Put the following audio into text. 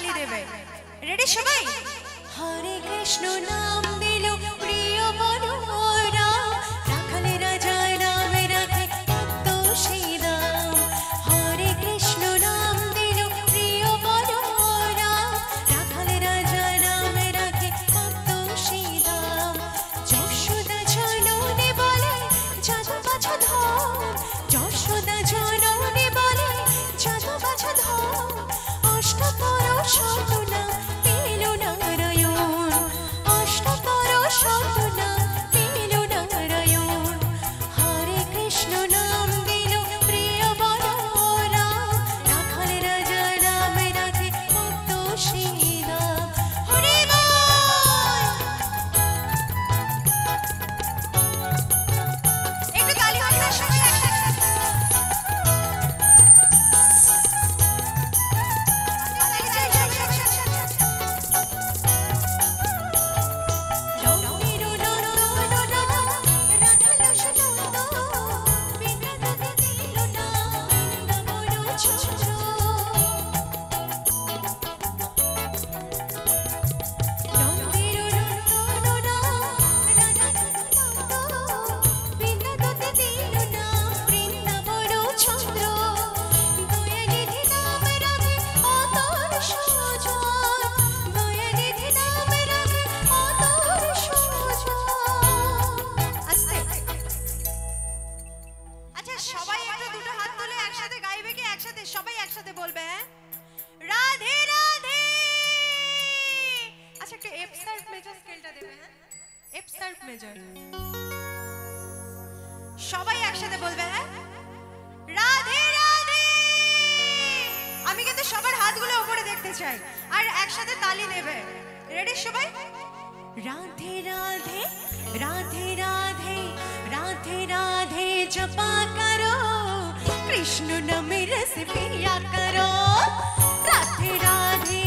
তালি দেবে। রেডি সবাই? হরে কৃষ্ণ নাম দিল প্রিয় মনোরা, রাখালে রাজা নামে রাখে ভক্ত শ্রীরাম। হরে কৃষ্ণ নাম দিল প্রিয় মনোরা, রাখালে রাজা নামে রাখে ভক্ত শ্রীরাম। যশোদা জননী বলে যাদু বাছা ধন, যশোদা জননী বলে যাদু বাছা ধন। অষ্টপর শতনা পেল নারায়ণ, অষ্টপর শতনা পেল নারায়ণ। হরে কৃষ্ণ নাম দিল প্রিয় বলরা, রাখাল রাজা নামে রাখে ভক্ত শ্রীরাম। হরে বল। একটু তালি হবে না সবাই একসাথে? সবাই একসাথে বলবে, হ্যাঁ? রাধে রাধে। আচ্ছা একটু এফ শার্প মেজর স্কেলটা দেবে, হ্যাঁ? F sharp major. সবাই একসাথে বলবে, হ্যাঁ? রাধে রাধে। আমি কিন্তু সবার হাতগুলো উপরে দেখতে চাই আর একসাথে তালি দেবে। রেডি সবাই? রাধে রাধে রাধে রাধে রাধে রাধে জপা করো, कृष्ण नाम रस पिया करो। राधे राधे